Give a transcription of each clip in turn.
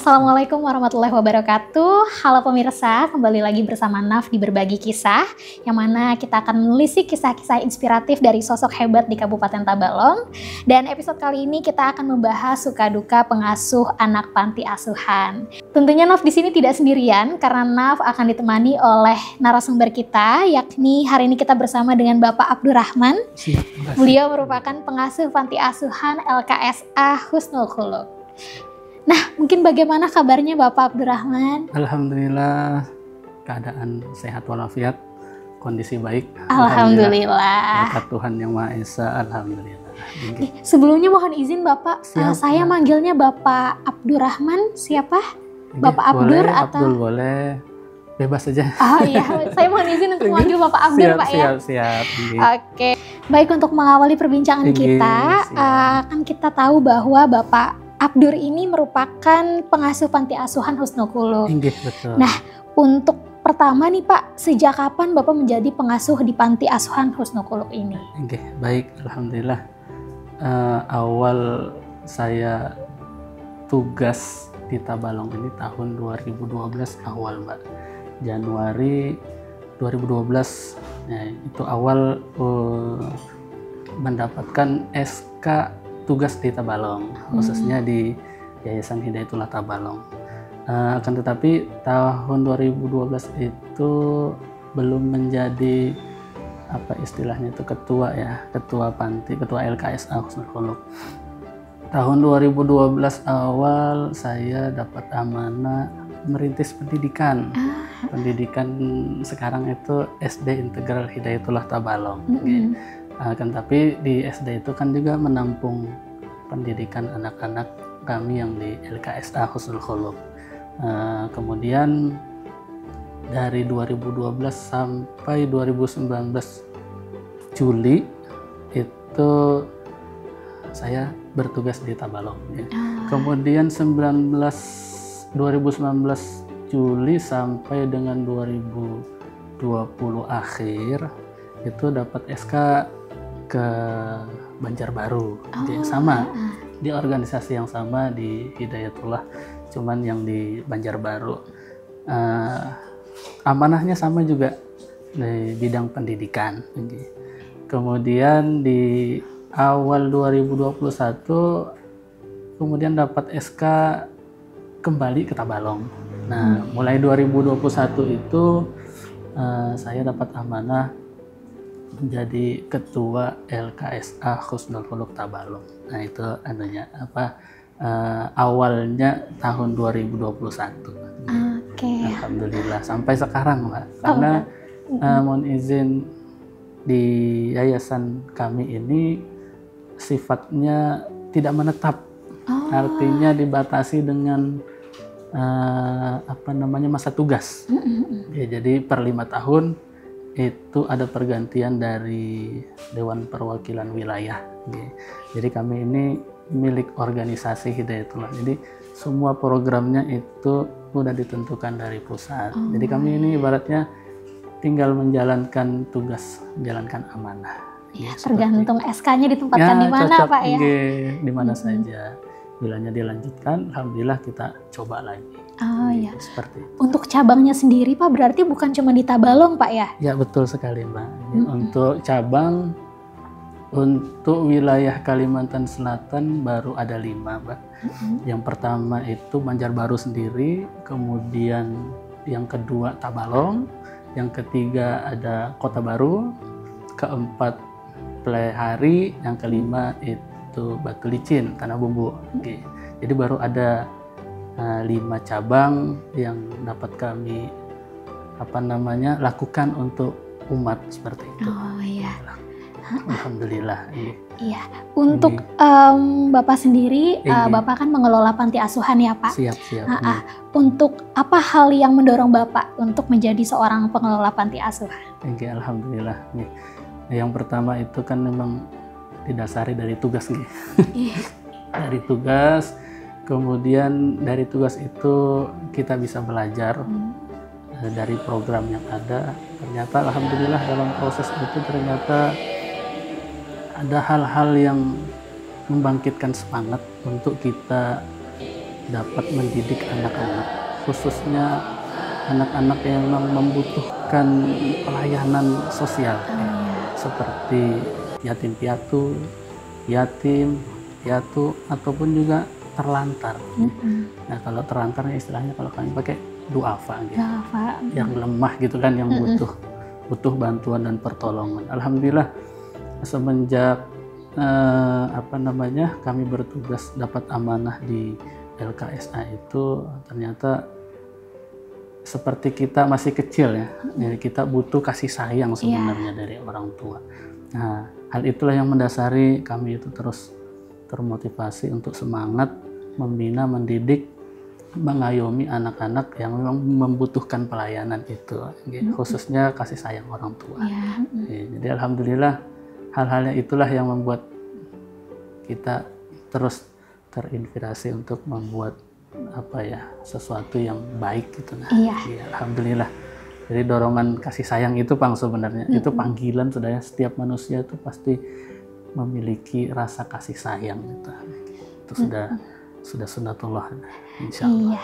Assalamualaikum warahmatullahi wabarakatuh. Halo pemirsa, kembali lagi bersama Naf di Berbagi Kisah, yang mana kita akan menelisik kisah-kisah inspiratif dari sosok hebat di Kabupaten Tabalong. Dan episode kali ini kita akan membahas suka duka pengasuh anak panti asuhan. Tentunya Naf di sini tidak sendirian, karena Naf akan ditemani oleh narasumber kita, yakni hari ini kita bersama dengan Bapak Abdurrahman. Beliau merupakan pengasuh panti asuhan LKSA Husnul Khuluq. Nah, mungkin bagaimana kabarnya Bapak Abdurrahman? Alhamdulillah, keadaan sehat walafiat, kondisi baik. Alhamdulillah. Berkat Tuhan Yang Maha Esa, Alhamdulillah. Sebelumnya mohon izin Bapak, saya manggilnya Bapak Abdurrahman, siapa? Bapak Abdur boleh, atau? Abdul boleh, bebas saja. Oh iya, saya mohon izin untuk manggil Bapak Abdur, Pak ya. Siap. Oke, baik, untuk mengawali perbincangan kita, kan kita tahu bahwa Bapak Abdur ini merupakan pengasuh panti asuhan Husnul Khuluq. Betul. Nah, untuk pertama nih Pak, sejak kapan Bapak menjadi pengasuh di panti asuhan Husnul Khuluq ini? Baik, Alhamdulillah. Awal saya tugas di Tabalong ini tahun 2012 awal, Mbak. Januari 2012, ya, itu awal mendapatkan SK tugas di Tabalong, khususnya di Yayasan Hidayatullah Tabalong. Akan tetapi tahun 2012 itu belum menjadi apa istilahnya itu ketua panti, ketua LKSA Husnul Khuluq. Tahun 2012 awal saya dapat amanah merintis pendidikan. Pendidikan sekarang itu SD Integral Hidayatullah Tabalong. Kan tapi di SD itu kan juga menampung pendidikan anak-anak kami yang di LKSA Husnul Khuluq. Kemudian dari 2012 sampai 2019 Juli itu saya bertugas di Tabalong. Kemudian 2019 Juli sampai dengan 2020 akhir itu dapat SK ke Banjarbaru, sama di organisasi yang sama di Hidayatullah, cuman yang di Banjarbaru. Amanahnya sama juga di bidang pendidikan. Kemudian di awal 2021 kemudian dapat SK kembali ke Tabalong. Nah, mulai 2021 itu saya dapat amanah menjadi ketua LKSA Husnul Khuluq Tabalong. Nah, itu awalnya tahun 2021. Alhamdulillah sampai sekarang, Mbak. Karena mohon izin di yayasan kami ini sifatnya tidak menetap. Artinya dibatasi dengan masa tugas. Jadi per 5 tahun itu ada pergantian dari Dewan Perwakilan Wilayah. Jadi kami ini milik organisasi Hidayatullah. Jadi semua programnya itu sudah ditentukan dari pusat. Jadi kami ini ibaratnya tinggal menjalankan tugas, menjalankan amanah. Ya, tergantung SK-nya ditempatkan di mana, Pak ya? Di mana saja. Bilanya dilanjutkan, alhamdulillah kita coba lagi. Seperti itu. Untuk cabangnya sendiri Pak, berarti bukan cuma di Tabalong Pak ya? Ya, betul sekali Mbak. Untuk cabang, untuk wilayah Kalimantan Selatan baru ada 5 Mbak. Yang pertama itu Banjarbaru sendiri, kemudian yang kedua Tabalong, yang ketiga ada Kota Baru, keempat Plehari, yang kelima itu Batu Licin, Tanah Bumbu. Jadi baru ada 5 cabang yang dapat kami lakukan untuk umat seperti itu. Alhamdulillah. Iya. Untuk Bapak sendiri, Bapak kan mengelola panti asuhan ya Pak? Siap. Untuk apa hal yang mendorong Bapak untuk menjadi seorang pengelola panti asuhan? Alhamdulillah. Yang pertama itu kan memang didasari dari tugas. Dari tugas. Kemudian dari tugas itu kita bisa belajar dari program yang ada. Ternyata alhamdulillah dalam proses itu ternyata ada hal-hal yang membangkitkan semangat untuk kita dapat mendidik anak-anak, khususnya anak-anak yang memang membutuhkan pelayanan sosial, seperti yatim piatu, yatim piatu, ataupun juga terlantar. Nah, kalau terlantar istilahnya kalau kami pakai duafa gitu. Yang lemah gitu kan, yang butuh bantuan dan pertolongan. Alhamdulillah semenjak kami bertugas dapat amanah di LKSA itu, ternyata seperti kita masih kecil ya, jadi kita butuh kasih sayang sebenarnya dari orang tua. Nah, hal itulah yang mendasari kami itu terus termotivasi untuk semangat membina, mendidik, mengayomi anak-anak yang memang membutuhkan pelayanan itu, khususnya kasih sayang orang tua. Jadi alhamdulillah hal-halnya itulah yang membuat kita terus terinspirasi untuk membuat sesuatu yang baik gitu. Alhamdulillah. Jadi dorongan kasih sayang itu sebenarnya itu panggilan sebenarnya setiap manusia itu pasti memiliki rasa kasih sayang gitu. Itu sudah sunatullah, insya Allah.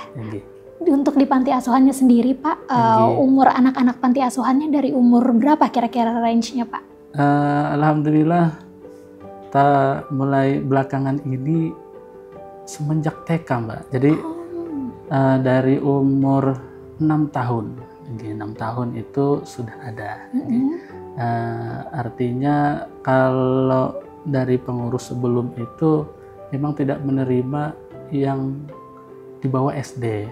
Untuk di panti asuhannya sendiri Pak, umur anak-anak panti asuhannya dari umur berapa kira-kira range-nya Pak? Alhamdulillah mulai belakangan ini semenjak TK Mbak. Jadi dari umur 6 tahun. 6 tahun itu sudah ada. Artinya kalau dari pengurus sebelum itu memang tidak menerima yang di bawah SD.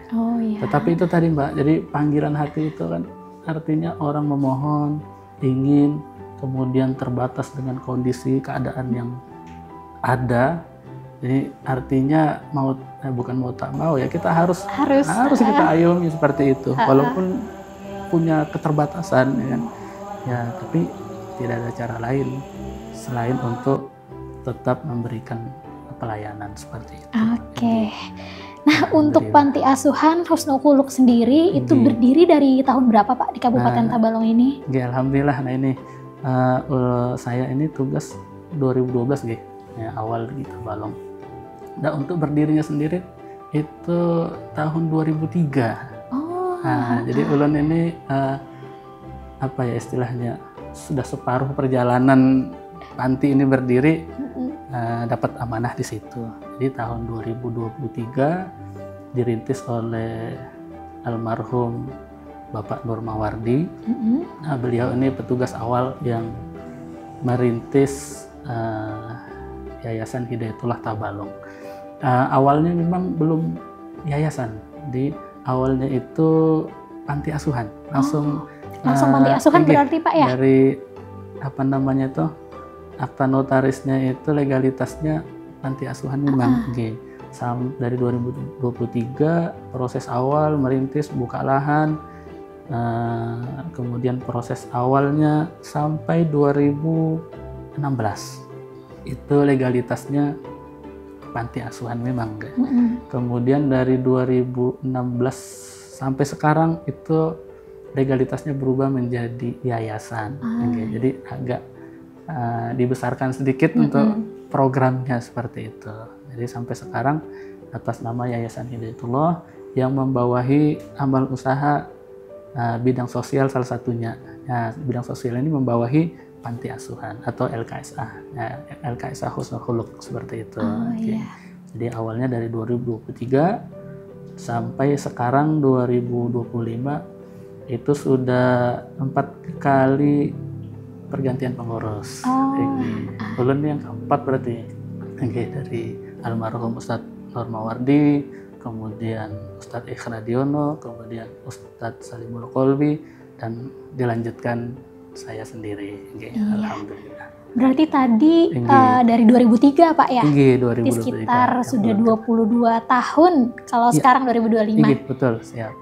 Tetapi itu tadi Mbak, jadi panggilan hati itu kan artinya orang memohon, ingin, kemudian terbatas dengan kondisi keadaan yang ada. Jadi artinya bukan mau tak mau ya, kita harus kita ayomi seperti itu, walaupun punya keterbatasan ya kan. Ya, tapi tidak ada cara lain selain untuk tetap memberikan pelayanan seperti itu. Nah, untuk panti asuhan Husnul Khuluq sendiri itu berdiri dari tahun berapa Pak di Kabupaten Tabalong ini? Alhamdulillah. Nah ini saya ini tugas 2012 ya, awal di Tabalong. Nah, untuk berdirinya sendiri itu tahun 2003. Jadi ulun ini istilahnya sudah separuh perjalanan panti ini berdiri, dapat amanah di situ. Jadi tahun 2023 dirintis oleh almarhum Bapak Nur Mawardi. Nah, beliau ini petugas awal yang merintis Yayasan Hidayatullah Tabalong. Awalnya memang belum yayasan, di awalnya itu panti asuhan, langsung panti asuhan berarti Pak ya? Dari akta notarisnya itu legalitasnya panti asuhan memang. Dari 2023 proses awal merintis buka lahan, kemudian proses awalnya sampai 2016 itu legalitasnya panti asuhan memang. Kemudian dari 2016 sampai sekarang itu legalitasnya berubah menjadi yayasan. Jadi agak dibesarkan sedikit untuk programnya seperti itu. Jadi sampai sekarang atas nama Yayasan Hidayatullah yang membawahi amal usaha bidang sosial salah satunya. Nah, bidang sosial ini membawahi panti asuhan atau LKSA. LKSA Husnul Khuluq seperti itu. Jadi awalnya dari 2023 sampai sekarang 2025 itu sudah 4 kali pergantian pengurus. Ulun yang keempat berarti. Dari almarhum Ustadz Nur Mawardi, kemudian Ustadz Ikhradiono, kemudian Ustadz Salimul Kolbi, dan dilanjutkan saya sendiri. Alhamdulillah. Berarti tadi dari 2003 Pak ya? 2023. Sekitar sudah 22 tahun kalau sekarang 2025. Betul, siap.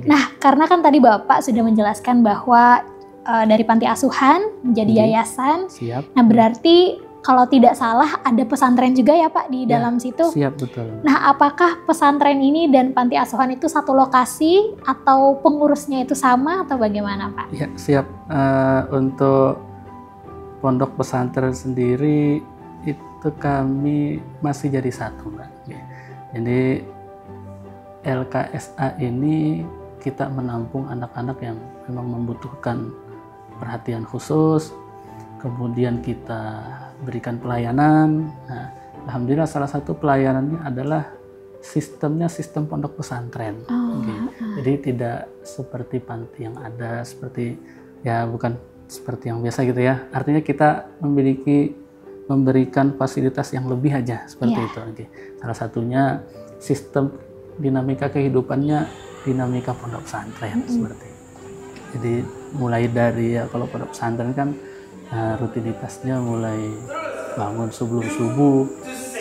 Nah, karena kan tadi Bapak sudah menjelaskan bahwa dari panti asuhan menjadi yayasan. Siap. Nah, berarti kalau tidak salah ada pesantren juga ya Pak di dalam situ? Siap, betul. Nah, apakah pesantren ini dan panti asuhan itu satu lokasi atau pengurusnya itu sama atau bagaimana Pak? Ya, siap. Untuk pondok pesantren sendiri itu kami masih jadi satu Mbak. Jadi LKSA ini kita menampung anak-anak yang memang membutuhkan perhatian khusus, kemudian kita berikan pelayanan. Nah, alhamdulillah salah satu pelayanannya adalah sistemnya sistem pondok pesantren. Jadi tidak seperti panti yang ada, seperti ya bukan seperti yang biasa gitu ya. Artinya kita memberikan fasilitas yang lebih aja seperti itu. Salah satunya sistem dinamika kehidupannya dinamika pondok pesantren seperti itu. Jadi mulai dari ya kalau pondok pesantren kan rutinitasnya mulai bangun sebelum subuh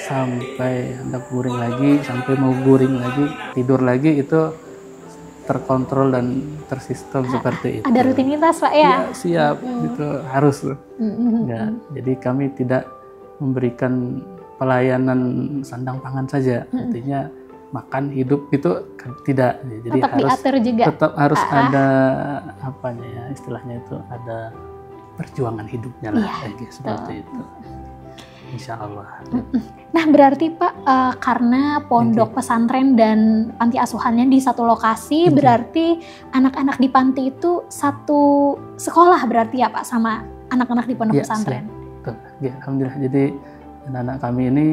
sampai hendak guring lagi, sampai mau guring lagi, tidur lagi, itu terkontrol dan tersistem seperti itu. Ada rutinitas Pak ya? Ya siap, itu harus. Ya, jadi kami tidak memberikan pelayanan sandang pangan saja, artinya makan hidup itu kan tidak. Jadi tetap diatur juga. Tetap harus ada apanya ya istilahnya itu, ada perjuangan hidupnya lah, seperti itu. Insya Allah. Nah berarti Pak, karena pondok pesantren dan panti asuhannya di satu lokasi, berarti anak-anak di panti itu satu sekolah berarti ya Pak sama anak-anak di pondok pesantren? Ya, alhamdulillah. Jadi anak-anak kami ini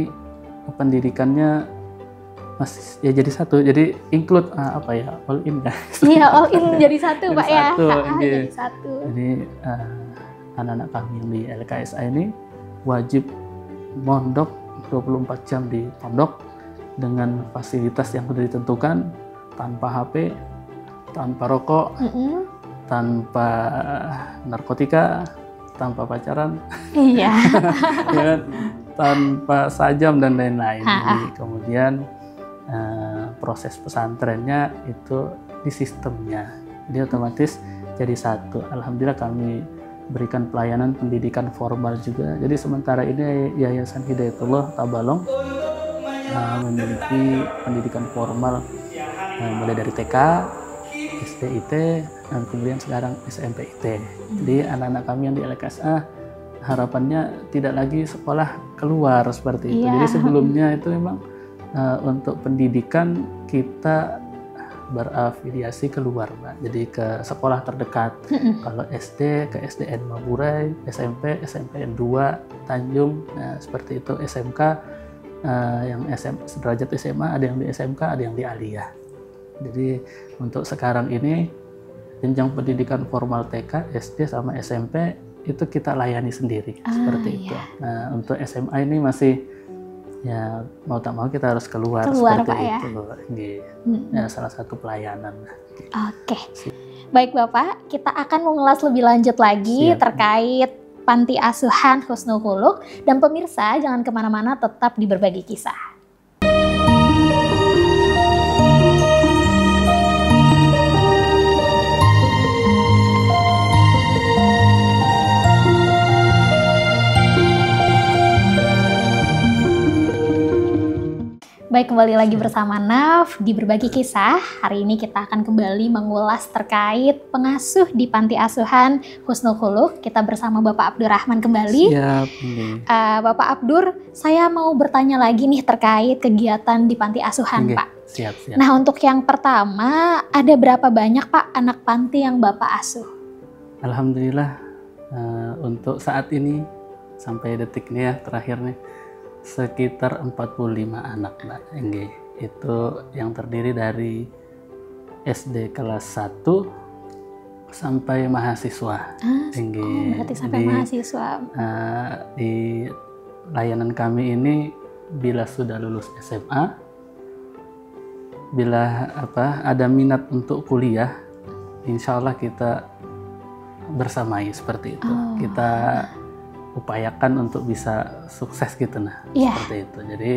pendidikannya masih ya jadi satu, jadi include apa ya, all in kan? Iya, all in jadi satu Pak ya. Jadi satu. Jadi anak-anak kami yang di LKSA ini wajib mondok 24 jam di pondok dengan fasilitas yang sudah ditentukan, tanpa HP, tanpa rokok, tanpa narkotika, tanpa pacaran, ya, tanpa sajam dan lain-lain. Jadi kemudian proses pesantrennya itu di sistemnya, jadi otomatis jadi satu. Alhamdulillah kami berikan pelayanan pendidikan formal juga. Jadi sementara ini Yayasan Hidayatullah Tabalong memiliki pendidikan formal mulai dari TK, SD, IT, dan kemudian sekarang SMP, IT. Jadi anak-anak kami yang di LKSA harapannya tidak lagi sekolah keluar seperti itu. Jadi sebelumnya itu memang untuk pendidikan kita berafiliasi keluar, Mbak. Jadi ke sekolah terdekat. Kalau SD ke SDN Maburay, SMP SMPN 2 Tanjung, nah, seperti itu. SMK yang sederajat SMA, ada yang di SMK, ada yang di Aliyah. Jadi untuk sekarang ini jenjang pendidikan formal TK, SD sama SMP itu kita layani sendiri seperti itu. Nah, untuk SMA ini masih ya mau tak mau kita harus keluar seperti Pak, itu. Ya, salah satu pelayanan. Oke. Baik Bapak, kita akan mengulas lebih lanjut lagi terkait Panti Asuhan Husnul Khuluq, dan pemirsa jangan kemana-mana, tetap di Berbagi Kisah. Baik, kembali lagi bersama Naf di Berbagi Kisah. Hari ini kita akan kembali mengulas terkait pengasuh di Panti Asuhan Husnul Khuluq. Kita bersama Bapak Abdurrahman kembali. Siap. Bapak Abdur, saya mau bertanya lagi nih terkait kegiatan di Panti Asuhan, Pak. Siap. Nah, untuk yang pertama, ada berapa banyak Pak anak panti yang Bapak asuh? Alhamdulillah, untuk saat ini sampai detik ini ya terakhir nih, sekitar 45 anak, Mbak. Itu yang terdiri dari SD kelas 1 sampai mahasiswa. Berarti sampai mahasiswa. Di layanan kami ini bila sudah lulus SMA, bila ada minat untuk kuliah, insya Allah kita bersamai seperti itu. Kita upayakan untuk bisa sukses gitu, seperti itu. Jadi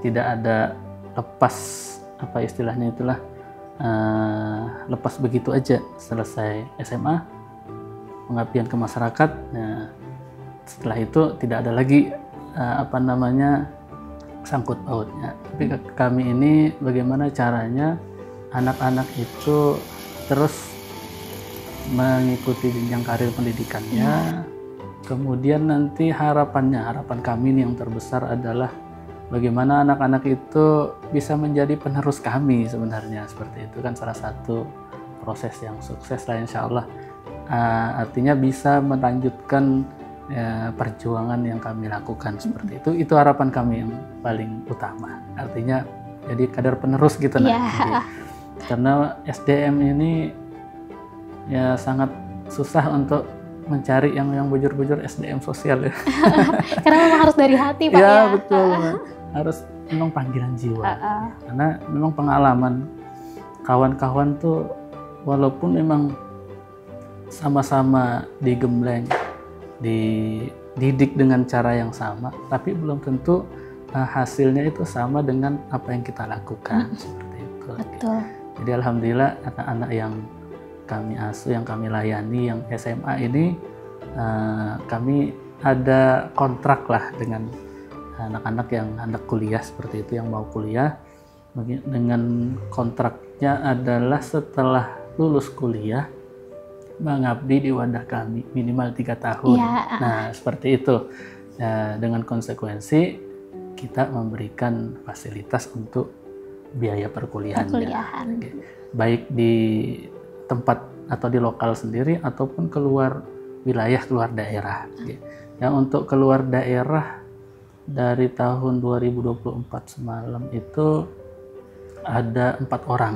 tidak ada lepas istilahnya itulah lepas begitu aja selesai SMA, pengabdian ke masyarakat. Nah, setelah itu tidak ada lagi sangkut pautnya. Tapi kami ini bagaimana caranya anak-anak itu terus mengikuti jenjang karir pendidikannya. Kemudian nanti harapan kami ini yang terbesar adalah bagaimana anak-anak itu bisa menjadi penerus kami sebenarnya, seperti itu kan salah satu proses yang sukses lah insya Allah. Artinya bisa melanjutkan perjuangan yang kami lakukan seperti itu harapan kami yang paling utama, artinya jadi kader penerus gitu. Karena SDM ini ya sangat susah untuk mencari yang bujur-bujur SDM sosial ya. Karena memang harus dari hati Pak ya. Ya betul, harus memang panggilan jiwa. Karena memang pengalaman kawan-kawan tuh walaupun memang sama-sama digembleng, dididik dengan cara yang sama, tapi belum tentu hasilnya itu sama dengan apa yang kita lakukan seperti itu. Betul. Jadi alhamdulillah anak-anak yang kami asuh, yang kami layani, yang SMA ini kami ada kontrak lah dengan anak-anak yang hendak kuliah seperti itu, yang mau kuliah. Dengan kontraknya adalah setelah lulus kuliah mengabdi di wadah kami minimal 3 tahun. Nah seperti itu. Dengan konsekuensi kita memberikan fasilitas untuk biaya perkuliahannya. Baik di tempat atau di lokal sendiri ataupun keluar wilayah, keluar daerah. Yang untuk keluar daerah dari tahun 2024 semalam itu ada 4 orang,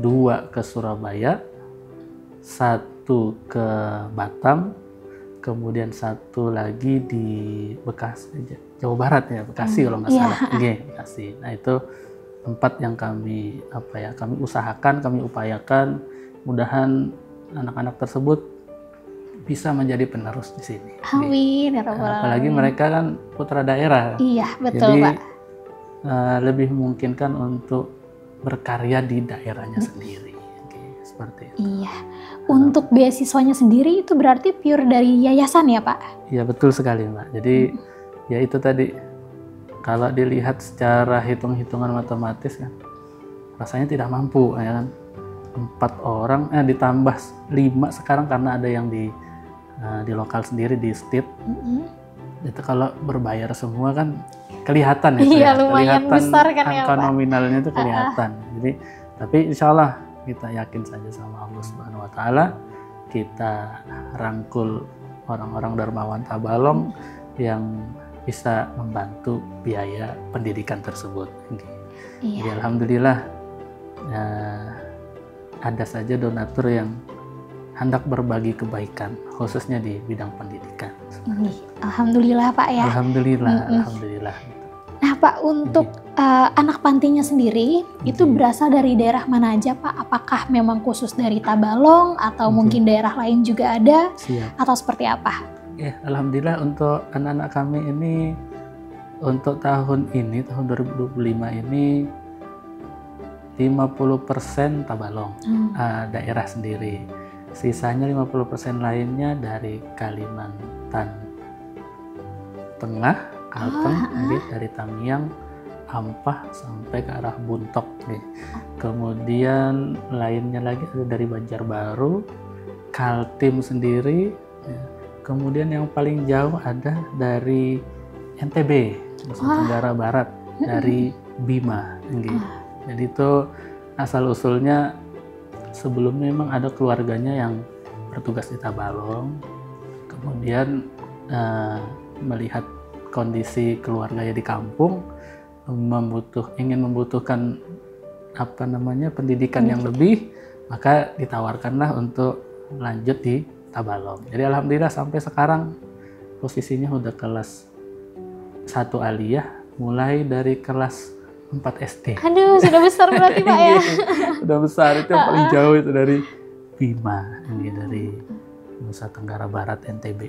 2 ke Surabaya, 1 ke Batam, kemudian 1 lagi di Bekasi, Jawa Barat ya, Bekasi kalau nggak salah. Bekasi. Nah itu 4 yang kami usahakan, kami upayakan, mudahan anak-anak tersebut bisa menjadi penerus di sini. Amin. Apalagi mereka kan putra daerah. Iya betul. Jadi, Pak. Lebih memungkinkan untuk berkarya di daerahnya sendiri. Seperti itu. Iya. Untuk beasiswanya sendiri itu berarti pure dari yayasan ya Pak? Iya betul sekali Mbak. Jadi ya itu tadi. Kalau dilihat secara hitung-hitungan matematis kan, rasanya tidak mampu ya kan. 4 orang ditambah 5 sekarang karena ada yang di lokal sendiri di state. Itu kalau berbayar semua kan kelihatan itu ya. kelihatan Lumayan besar kan ya angka Pak. Nominalnya itu kelihatan. Jadi tapi insya Allah kita yakin saja sama Allah Subhanahu Wa Taala, kita rangkul orang-orang dermawan Tabalong yang bisa membantu biaya pendidikan tersebut. Jadi alhamdulillah ada saja donatur yang hendak berbagi kebaikan khususnya di bidang pendidikan. Alhamdulillah Pak ya. Alhamdulillah. Nah Pak, untuk anak pantinya sendiri itu berasal dari daerah mana aja Pak? Apakah memang khusus dari Tabalong atau mungkin daerah lain juga ada? Atau seperti apa? Ya, alhamdulillah untuk anak-anak kami ini untuk tahun 2025 ini 50% Tabalong, daerah sendiri. Sisanya 50% lainnya dari Kalimantan Tengah, Kalteng, dari Tamiang, Ampah sampai ke arah Buntok. Kemudian lainnya lagi ada dari Banjarbaru, Kaltim sendiri. Kemudian yang paling jauh ada dari NTB, Nusa Tenggara Barat, dari Bima. Jadi itu asal-usulnya sebelumnya memang ada keluarganya yang bertugas di Tabalong. Kemudian melihat kondisi keluarganya di kampung, ingin membutuhkan pendidikan yang lebih, maka ditawarkanlah untuk lanjut di Tabalong. Jadi alhamdulillah sampai sekarang posisinya udah kelas 1 aliyah, mulai dari kelas 4 SD. Aduh, sudah besar berarti Pak ya. Sudah besar, itu yang paling jauh itu dari Bima, dari Nusa Tenggara Barat NTB.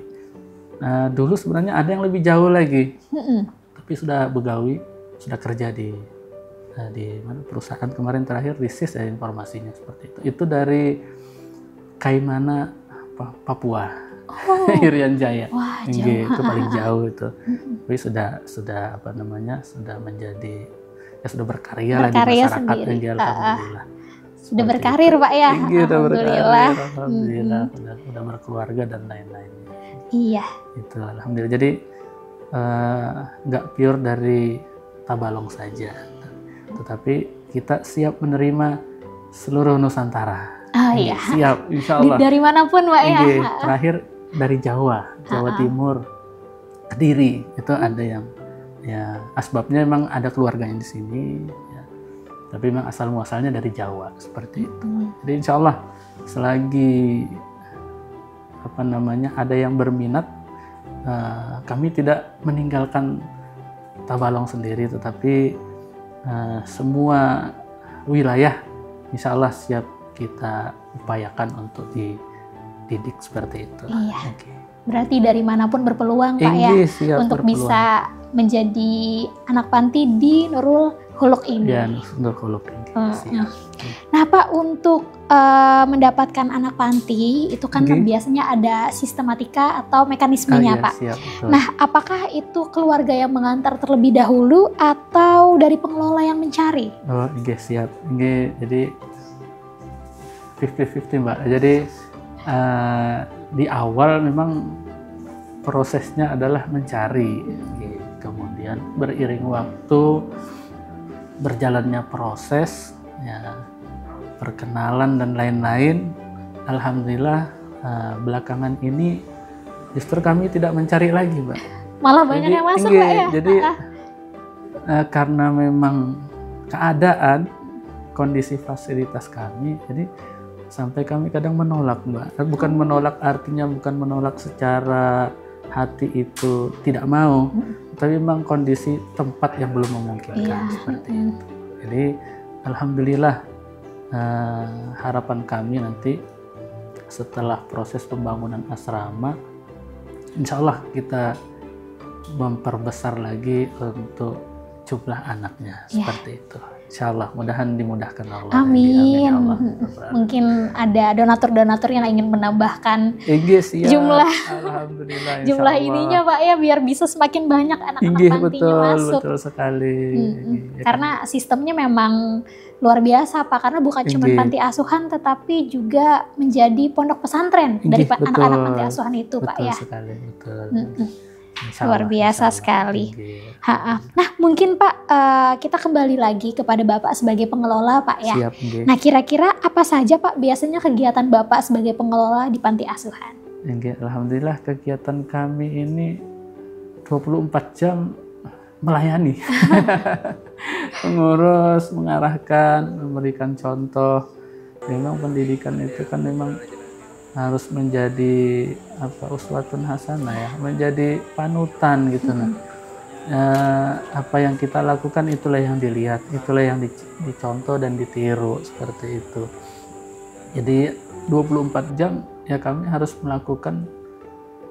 Dulu sebenarnya ada yang lebih jauh lagi, tapi sudah begawi, sudah kerja di mana perusahaan kemarin terakhir risis ya informasinya seperti itu. Itu dari Kaimana, Papua, Irian Jaya. Wah, jauh. Itu paling jauh itu. Tapi sudah sudah menjadi sudah berkarya lah di masyarakat sendiri. Alhamdulillah. Sudah berkarir Pak ya. Alhamdulillah. Alhamdulillah. Sudah berkeluarga dan lain-lainnya. Iya. Itu alhamdulillah. Jadi nggak pure dari Tabalong saja, tetapi kita siap menerima seluruh Nusantara. Iya. Siap, insya Allah. Dari manapun Pak ya. Terakhir dari Jawa Timur, Kediri itu ada yang ya asbabnya memang ada keluarganya di sini, ya. Tapi memang asal muasalnya dari Jawa seperti itu. Jadi insya Allah selagi ada yang berminat, kami tidak meninggalkan Tabalong sendiri, tetapi semua wilayah insya Allah siap kita upayakan untuk dididik seperti itu. Iya. Berarti dari manapun berpeluang Pak ya untuk bisa menjadi anak panti di Nurul Huluk ini. Ya, Nurul Huluk ini. Nah Pak, untuk mendapatkan anak panti itu kan biasanya ada sistematika atau mekanismenya Pak. Siap, betul. Nah, apakah itu keluarga yang mengantar terlebih dahulu atau dari pengelola yang mencari? Oh, siap. Jadi 50-50 Mbak. Jadi di awal memang prosesnya adalah mencari, kemudian beriring waktu berjalannya proses, ya, perkenalan dan lain-lain. Alhamdulillah belakangan ini justru kami tidak mencari lagi, Mbak. Malah banyak yang masuk, Pak ya. Jadi karena memang keadaan kondisi fasilitas kami, jadi sampai kami kadang menolak, Mbak. Bukan menolak artinya bukan menolak secara hati itu tidak mau, tapi memang kondisi tempat yang belum memungkinkan seperti itu. Jadi alhamdulillah harapan kami nanti setelah proses pembangunan asrama, insya Allah kita memperbesar lagi untuk jumlah anaknya seperti itu. Insya Allah, mudahan dimudahkan Allah. Amin. Allah. Mungkin ada donatur-donatur yang ingin menambahkan jumlah jumlah ininya Pak ya, biar bisa semakin banyak anak-anak pantinya masuk. Betul sekali. Karena sistemnya memang luar biasa Pak, karena bukan cuma panti asuhan tetapi juga menjadi pondok pesantren dari anak-anak panti asuhan itu Pak ya. Betul sekali, betul. Luar biasa sekali. Nah mungkin Pak kita kembali lagi kepada Bapak sebagai pengelola Pak ya. Siap, nah kira-kira apa saja Pak biasanya kegiatan Bapak sebagai pengelola di panti asuhan? Alhamdulillah kegiatan kami ini 24 jam melayani. Mengurus, mengarahkan, memberikan contoh. Memang pendidikan itu kan memang harus menjadi uswatun hasanah ya, menjadi panutan gitu. Apa yang kita lakukan itulah yang dilihat, itulah yang dicontoh dan ditiru seperti itu. Jadi 24 jam ya kami harus melakukan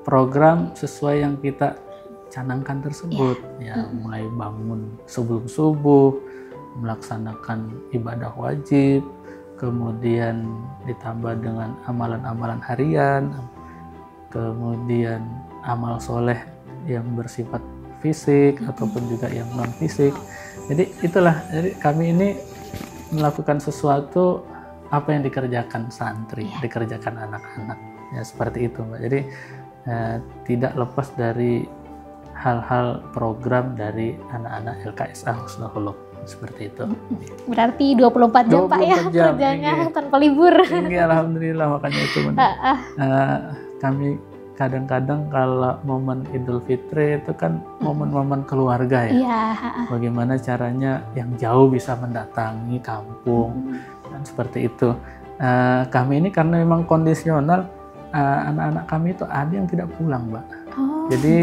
program sesuai yang kita canangkan tersebut. Ya, mulai bangun sebelum subuh, melaksanakan ibadah wajib, kemudian ditambah dengan amalan-amalan harian, kemudian amal soleh yang bersifat fisik ataupun juga yang non fisik. Jadi itulah, jadi kami ini melakukan sesuatu apa yang dikerjakan santri, dikerjakan anak-anak, ya seperti itu Mbak. Jadi tidak lepas dari hal-hal program dari anak-anak LKSA Husnul Huluk. Seperti itu. Berarti 24 jam Pak ya kerjanya tanpa libur. Alhamdulillah, makanya itu kami kadang-kadang kalau momen Idul Fitri itu kan momen-momen keluarga ya. Bagaimana caranya yang jauh bisa mendatangi kampung dan seperti itu. Kami ini karena memang kondisional, anak-anak kami itu ada yang tidak pulang, Mbak. Jadi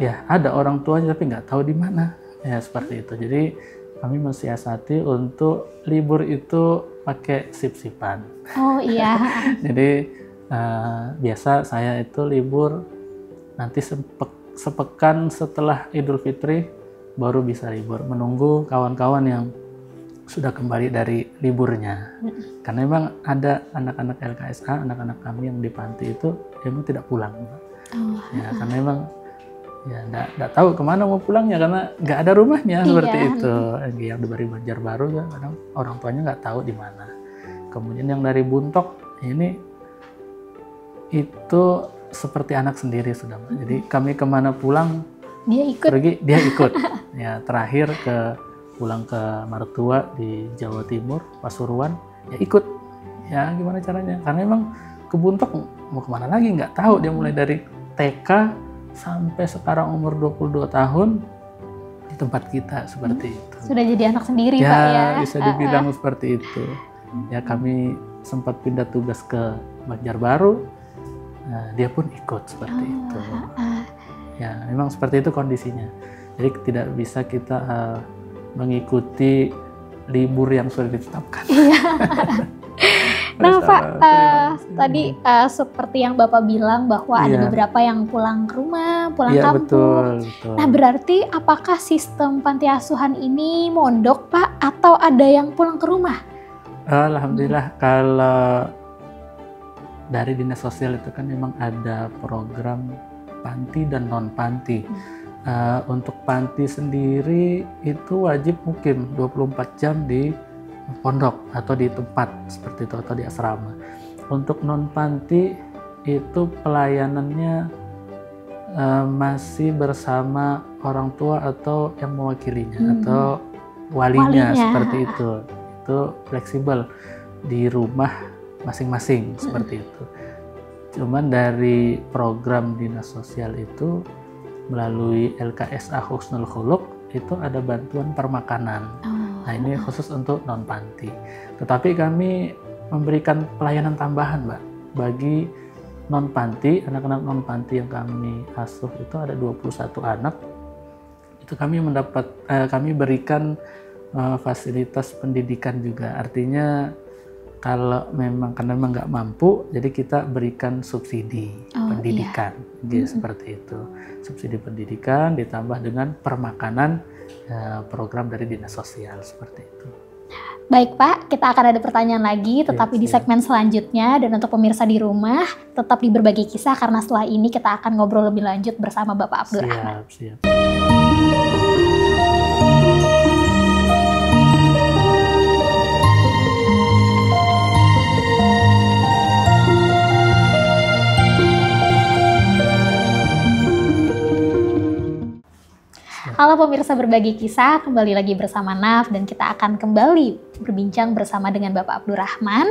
ya ada orang tuanya tapi nggak tahu di mana. Ya seperti itu. Jadi kami mensiasati untuk libur itu pakai sip-sipan. Oh iya. Jadi biasa saya itu libur nanti sepekan setelah Idul Fitri baru bisa libur, menunggu kawan-kawan yang sudah kembali dari liburnya. Karena memang ada anak-anak LKSA, anak-anak kami yang di panti itu memang tidak pulang. Ya, karena memang ya nggak tahu kemana mau pulangnya karena nggak ada rumahnya seperti itu. Yang dari Banjarbaru ya kadang orang tuanya nggak tahu di mana. Kemudian yang dari Buntok ini itu seperti anak sendiri sudah, Mbak. Jadi kami kemana pulang, Dia ikut. pergi dia ikut. Ya terakhir pulang ke mertua di Jawa Timur, Pasuruan, ya ikut. Ya gimana caranya? Karena emang ke Buntok mau kemana lagi nggak tahu. Dia mulai dari TK sampai sekarang umur 22 tahun di tempat kita seperti itu. Sudah jadi anak sendiri, Ya, Pak ya. bisa dibilang seperti itu. Ya kami sempat pindah tugas ke Banjarbaru, nah, dia pun ikut seperti itu. Ya, memang seperti itu kondisinya. Jadi tidak bisa kita mengikuti libur yang sudah ditetapkan. Nah, Pak, tadi seperti yang Bapak bilang bahwa ada beberapa yang pulang ke rumah, pulang kampung. Betul. Nah, berarti apakah sistem panti asuhan ini mondok, Pak, atau ada yang pulang ke rumah? Alhamdulillah, kalau dari Dinas Sosial itu kan memang ada program panti dan non panti. Untuk panti sendiri itu wajib mukim 24 jam di pondok atau di tempat seperti itu atau di asrama. Untuk non panti itu pelayanannya masih bersama orang tua atau yang mewakilinya atau walinya seperti itu. Itu fleksibel di rumah masing-masing seperti itu. Cuman dari program Dinas Sosial itu melalui LKSA Husnul Khuluq itu ada bantuan permakanan. Nah ini khusus untuk non panti. Tetapi kami memberikan pelayanan tambahan, Mbak, bagi non panti, anak-anak non panti yang kami asuh itu ada 21 anak. Itu kami berikan fasilitas pendidikan juga. Artinya kalau karena memang nggak mampu, jadi kita berikan subsidi pendidikan, seperti itu. Subsidi pendidikan ditambah dengan permakanan program dari Dinas Sosial seperti itu. Baik Pak, kita akan ada pertanyaan lagi, tetapi di segmen selanjutnya. Dan untuk pemirsa di rumah, tetap di Berbagi Kisah karena setelah ini kita akan ngobrol lebih lanjut bersama Bapak Abdurrahman. Siap. Halo pemirsa Berbagi Kisah, kembali lagi bersama Naf dan kita akan kembali berbincang bersama dengan Bapak Abdurrahman.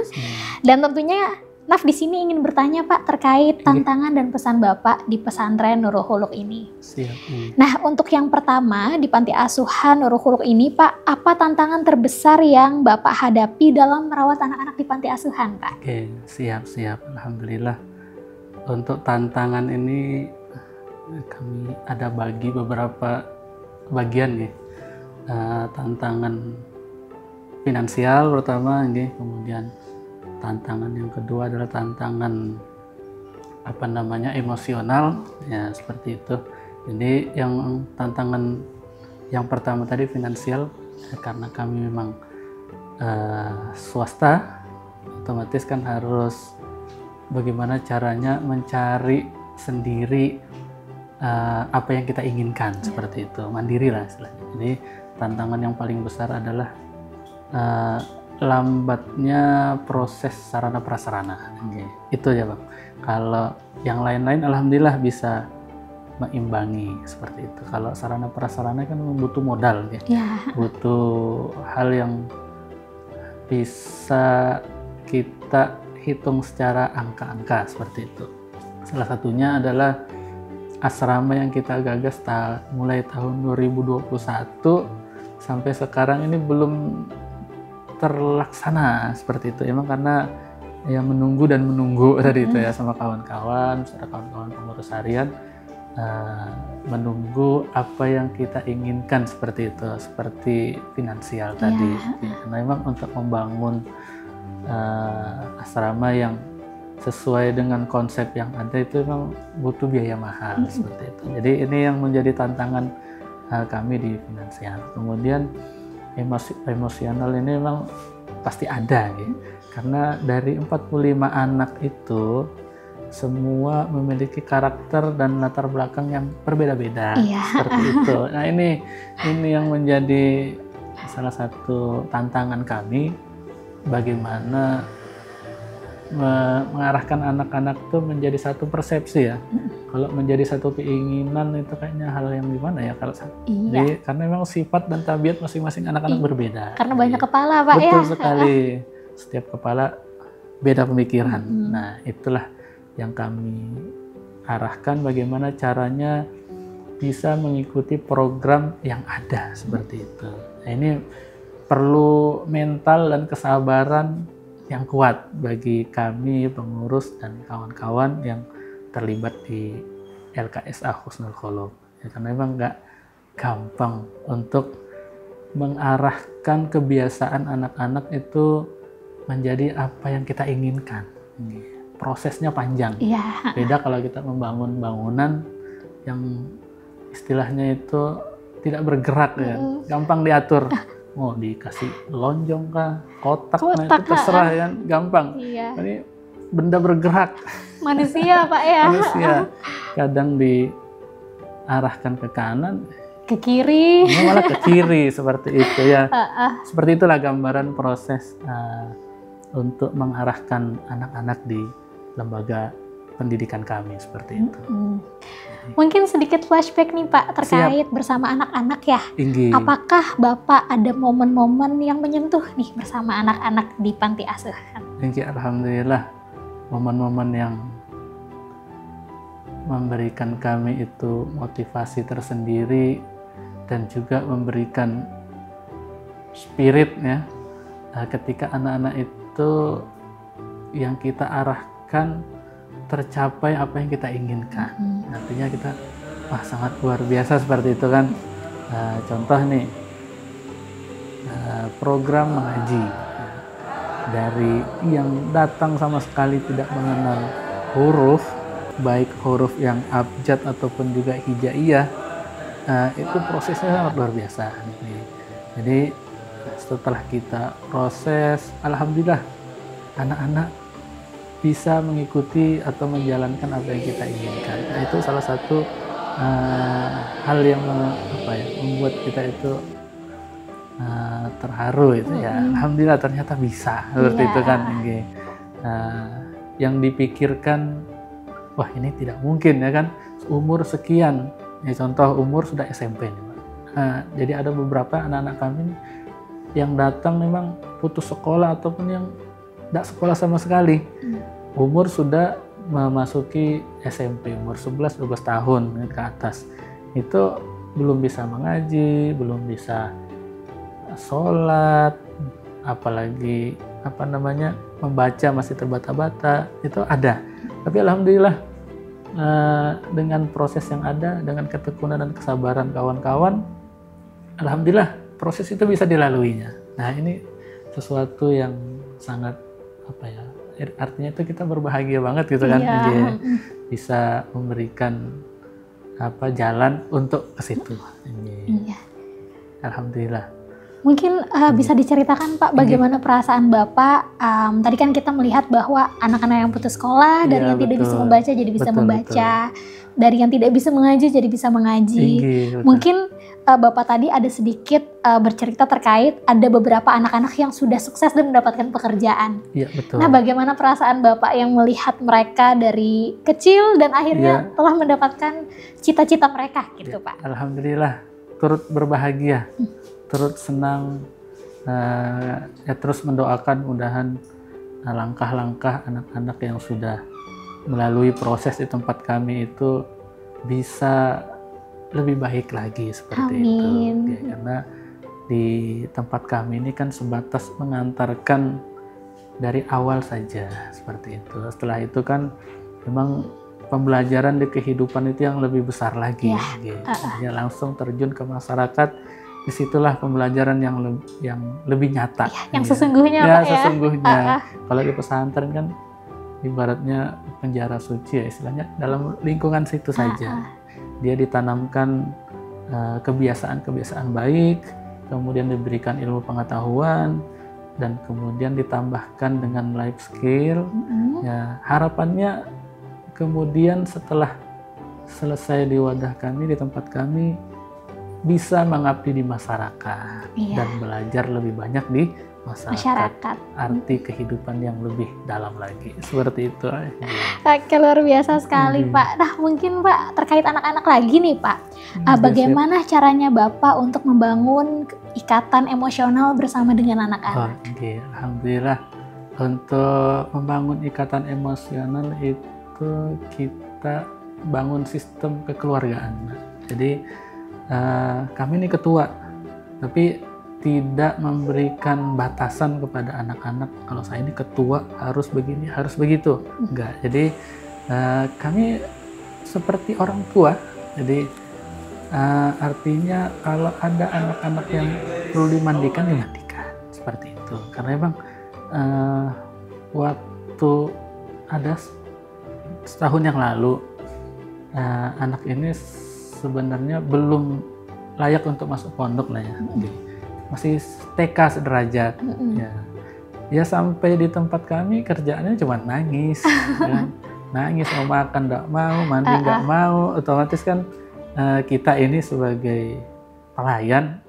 Dan tentunya Naf di sini ingin bertanya Pak terkait tantangan dan pesan Bapak di pesantren Nurul Khuluq ini. Siap. Nah, untuk yang pertama di panti asuhan Nurul Khuluq ini Pak, apa tantangan terbesar yang Bapak hadapi dalam merawat anak-anak di panti asuhan Pak? Oke, siap. Alhamdulillah. Untuk tantangan ini kami ada bagi beberapa bagian nih. Tantangan finansial pertama nih, kemudian tantangan yang kedua adalah tantangan emosional ya seperti itu. Jadi yang tantangan yang pertama tadi finansial karena kami memang swasta, otomatis kan harus bagaimana caranya mencari sendiri apa yang kita inginkan seperti itu, mandiri lah istilahnya. Jadi tantangan yang paling besar adalah lambatnya proses sarana prasarana. Itu ya Bang. Kalau yang lain-lain alhamdulillah bisa mengimbangi seperti itu. Kalau sarana prasarana kan butuh modal butuh hal yang bisa kita hitung secara angka-angka seperti itu. Salah satunya adalah asrama yang kita gagas mulai tahun 2021 sampai sekarang ini belum terlaksana seperti itu. Emang karena ya menunggu tadi itu ya sama kawan-kawan, serta kawan-kawan pengurus harian menunggu apa yang kita inginkan seperti itu, seperti finansial tadi. Karena memang untuk membangun asrama yang sesuai dengan konsep yang ada itu memang butuh biaya mahal seperti itu. Jadi ini yang menjadi tantangan kami di finansial. Kemudian emosional ini memang pasti ada gitu. Karena dari 45 anak itu semua memiliki karakter dan latar belakang yang berbeda-beda seperti itu. Nah ini yang menjadi salah satu tantangan kami, bagaimana mengarahkan anak-anak tuh menjadi satu persepsi ya. Kalau menjadi satu keinginan itu kayaknya hal yang gimana ya kalau jadi, karena memang sifat dan tabiat masing-masing anak-anak berbeda. Karena banyak kepala Pak. Betul sekali. Setiap kepala beda pemikiran. Nah, itulah yang kami arahkan bagaimana caranya bisa mengikuti program yang ada seperti itu. Nah, ini perlu mental dan kesabaran yang kuat bagi kami pengurus dan kawan-kawan yang terlibat di LKSA Husnul Khuluq. Ya, karena memang nggak gampang untuk mengarahkan kebiasaan anak-anak itu menjadi apa yang kita inginkan. Prosesnya panjang. Beda kalau kita membangun bangunan yang istilahnya itu tidak bergerak ya, gampang diatur. Mau dikasih lonjong kah, kotak nah itu terserah ya, gampang. Ini benda bergerak. Manusia Pak ya. Manusia kadang diarahkan ke kanan, ke kiri, malah ke kiri seperti itu ya. Seperti itulah gambaran proses untuk mengarahkan anak-anak di lembaga pendidikan kami seperti itu. Mungkin sedikit flashback nih Pak terkait bersama anak-anak ya. Apakah Bapak ada momen-momen yang menyentuh nih bersama anak-anak di panti asuhan? Alhamdulillah, momen-momen yang memberikan kami itu motivasi tersendiri dan juga memberikan spirit ya. Ketika anak-anak itu yang kita arahkan tercapai apa yang kita inginkan. Artinya kita sangat luar biasa seperti itu kan. Contoh nih program mengaji dari yang datang sama sekali tidak mengenal huruf, baik huruf yang abjad ataupun juga hijaiyah, itu prosesnya sangat luar biasa. Jadi setelah kita proses, alhamdulillah anak-anak bisa mengikuti atau menjalankan apa yang kita inginkan. Nah, itu salah satu hal yang membuat kita itu terharu itu ya. Alhamdulillah ternyata bisa seperti itu kan. Yang dipikirkan, wah ini tidak mungkin ya kan, umur sekian. Ya, contoh umur sudah SMP nih, jadi ada beberapa anak-anak kami yang datang memang putus sekolah ataupun yang tidak sekolah sama sekali. Umur sudah memasuki SMP, umur 11-12 tahun ke atas. Itu belum bisa mengaji, belum bisa sholat, apalagi membaca masih terbata-bata, itu ada. Tapi alhamdulillah dengan proses yang ada, dengan ketekunan dan kesabaran kawan-kawan, alhamdulillah proses itu bisa dilaluinya. Nah, ini sesuatu yang sangat artinya itu kita berbahagia banget gitu kan, bisa memberikan jalan untuk ke situ. Alhamdulillah. Mungkin bisa diceritakan Pak bagaimana perasaan Bapak, tadi kan kita melihat bahwa anak-anak yang putus sekolah dari yang tidak bisa membaca jadi bisa membaca, dari yang tidak bisa mengaji jadi bisa mengaji. Mungkin Bapak tadi ada sedikit bercerita terkait ada beberapa anak-anak yang sudah sukses dan mendapatkan pekerjaan. Nah, bagaimana perasaan Bapak yang melihat mereka dari kecil dan akhirnya telah mendapatkan cita-cita mereka gitu Pak? Alhamdulillah, turut berbahagia. Terus senang, terus mendoakan mudahan langkah-langkah anak-anak yang sudah melalui proses di tempat kami itu bisa lebih baik lagi seperti itu. Ya, karena di tempat kami ini kan sebatas mengantarkan dari awal saja seperti itu. Setelah itu kan memang pembelajaran di kehidupan itu yang lebih besar lagi. Ya, langsung terjun ke masyarakat. Disitulah pembelajaran yang lebih nyata. Yang sesungguhnya Pak ya. Sesungguhnya. Kalau di pesantren kan ibaratnya penjara suci ya istilahnya, dalam lingkungan situ saja. Dia ditanamkan kebiasaan-kebiasaan baik, kemudian diberikan ilmu pengetahuan, dan kemudian ditambahkan dengan life skill. Ya, harapannya kemudian setelah selesai di wadah kami, di tempat kami, bisa mengabdi di masyarakat dan belajar lebih banyak di masyarakat. Arti kehidupan yang lebih dalam lagi, seperti itu. Oke, luar biasa sekali Pak. Nah mungkin Pak terkait anak-anak lagi nih Pak, bagaimana caranya Bapak untuk membangun ikatan emosional bersama dengan anak-anak? Oke, alhamdulillah untuk membangun ikatan emosional itu kita bangun sistem kekeluargaan. Jadi kami ini ketua, tapi tidak memberikan batasan kepada anak-anak kalau saya ini ketua harus begini harus begitu, enggak. Jadi kami seperti orang tua, jadi artinya kalau ada anak-anak yang perlu dimandikan dimandikan seperti itu, karena memang waktu ada setahun yang lalu anak ini sebenarnya belum layak untuk masuk pondok lah ya. Masih TK sederajat, ya sampai di tempat kami kerjaannya cuma nangis, ya. Nangis, mau makan nggak mau, mandi nggak mau, otomatis kan kita ini sebagai pelayan,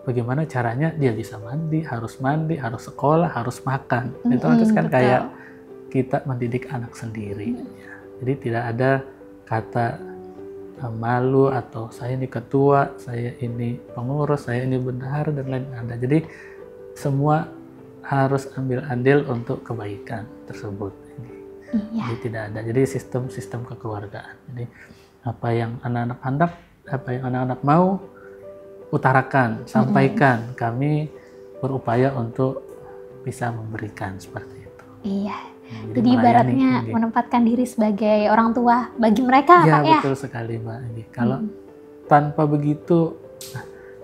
bagaimana caranya dia bisa mandi, harus sekolah, harus makan, otomatis kan kayak kita mendidik anak sendiri, ya. Jadi tidak ada kata malu atau saya ini ketua, saya ini pengurus, saya ini bendahara dan lain ada. Jadi semua harus ambil andil untuk kebaikan tersebut. Jadi tidak ada. Jadi sistem kekeluargaan. Jadi apa yang anak-anak mau utarakan, sampaikan. Kami berupaya untuk bisa memberikan seperti itu. Iya. Jadi ibaratnya menempatkan diri sebagai orang tua bagi mereka, ya, Pak ya? Betul sekali, Mbak. Kalau tanpa begitu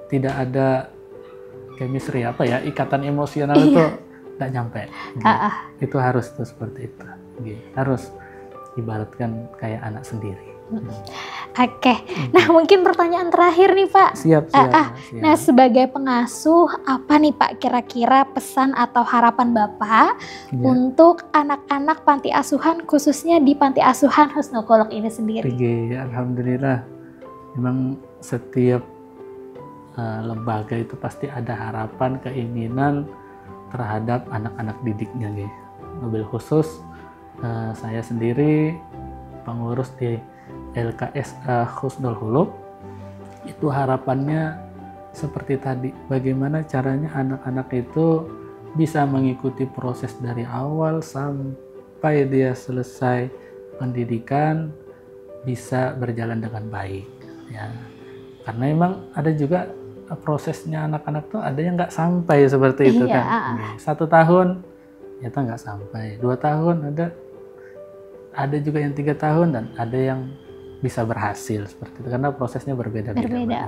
tidak ada chemistry ikatan emosional itu tidak nyampe. Itu harus seperti itu. Harus ibaratkan kayak anak sendiri. Oke, nah mungkin pertanyaan terakhir nih Pak. Siap. Nah sebagai pengasuh, apa nih Pak kira-kira pesan atau harapan Bapak untuk anak-anak panti asuhan, khususnya di panti asuhan Husnul Khuluq ini sendiri? Alhamdulillah, memang setiap lembaga itu pasti ada harapan, keinginan terhadap anak-anak didiknya. Mobil khusus, saya sendiri pengurus di LKSA Husnul Khuluq, itu harapannya seperti tadi, bagaimana caranya anak-anak itu bisa mengikuti proses dari awal sampai dia selesai pendidikan bisa berjalan dengan baik, ya. Karena memang ada juga prosesnya anak-anak tuh ada yang nggak sampai seperti itu kan. 1 tahun ternyata nggak sampai, 2 tahun ada juga yang 3 tahun dan ada yang bisa berhasil seperti itu karena prosesnya berbeda-beda.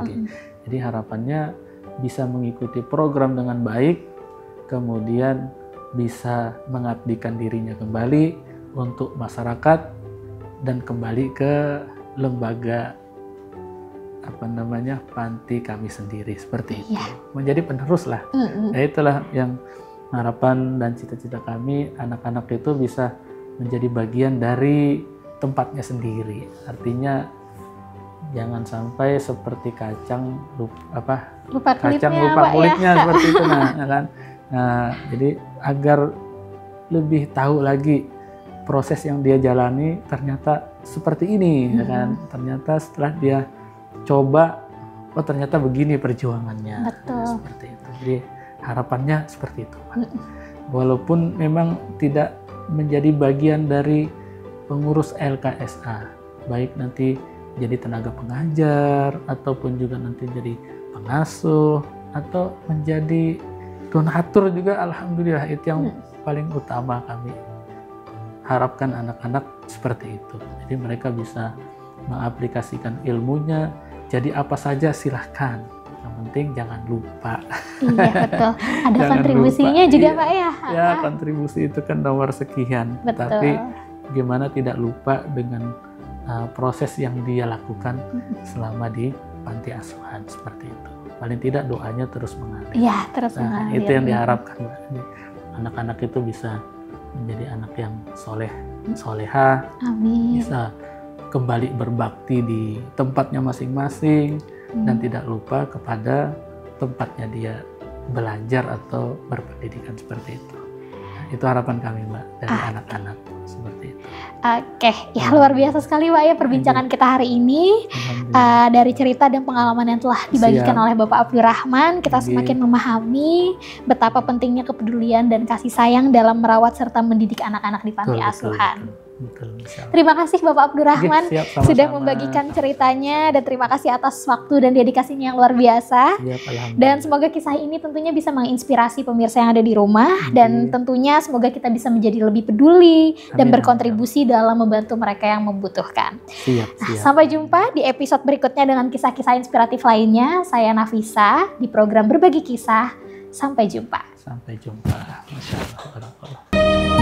Jadi harapannya bisa mengikuti program dengan baik, kemudian bisa mengabdikan dirinya kembali untuk masyarakat dan kembali ke lembaga panti kami sendiri seperti itu. Menjadi penerus lah. Nah, itulah yang harapan dan cita-cita kami, anak-anak itu bisa menjadi bagian dari tempatnya sendiri. Artinya jangan sampai seperti kacang lupa kulitnya seperti itu kan. Jadi agar lebih tahu lagi proses yang dia jalani ternyata seperti ini, ya kan. Ternyata setelah dia coba, oh ternyata begini perjuangannya. Seperti itu. Jadi harapannya seperti itu, Pak. Walaupun memang tidak menjadi bagian dari pengurus LKSA, baik nanti jadi tenaga pengajar ataupun juga nanti jadi pengasuh atau menjadi donatur juga, alhamdulillah itu yang paling utama kami harapkan anak-anak seperti itu. Jadi mereka bisa mengaplikasikan ilmunya, jadi apa saja silahkan. Yang penting jangan lupa. Iya betul. Ada kontribusinya juga Pak ya. Ya kontribusi itu kan nomor sekian. Betul. Tapi gimana tidak lupa dengan proses yang dia lakukan selama di panti asuhan seperti itu. Paling tidak doanya terus mengalir. Iya terus mengalir. Itu yang diharapkan. Anak-anak itu bisa menjadi anak yang soleh, soleha, amin. Bisa kembali berbakti di tempatnya masing-masing dan tidak lupa kepada tempatnya dia belajar atau berpendidikan seperti itu. Nah, itu harapan kami Mbak dari anak-anak seperti itu. Oke, ya luar biasa sekali Pak ya perbincangan kita hari ini. Dari cerita dan pengalaman yang telah dibagikan oleh Bapak Abdurrahman, kita semakin memahami betapa pentingnya kepedulian dan kasih sayang dalam merawat serta mendidik anak-anak di panti asuhan. Betul, terima kasih Bapak Abdurrahman sudah sama-sama membagikan ceritanya, dan terima kasih atas waktu dan dedikasinya yang luar biasa. Dan semoga kisah ini tentunya bisa menginspirasi pemirsa yang ada di rumah, dan tentunya semoga kita bisa menjadi lebih peduli dan berkontribusi dalam membantu mereka yang membutuhkan. Nah, sampai jumpa di episode berikutnya dengan kisah-kisah inspiratif lainnya. Saya Nafisa di program Berbagi Kisah. Sampai jumpa. Sampai jumpa. Masya Allah.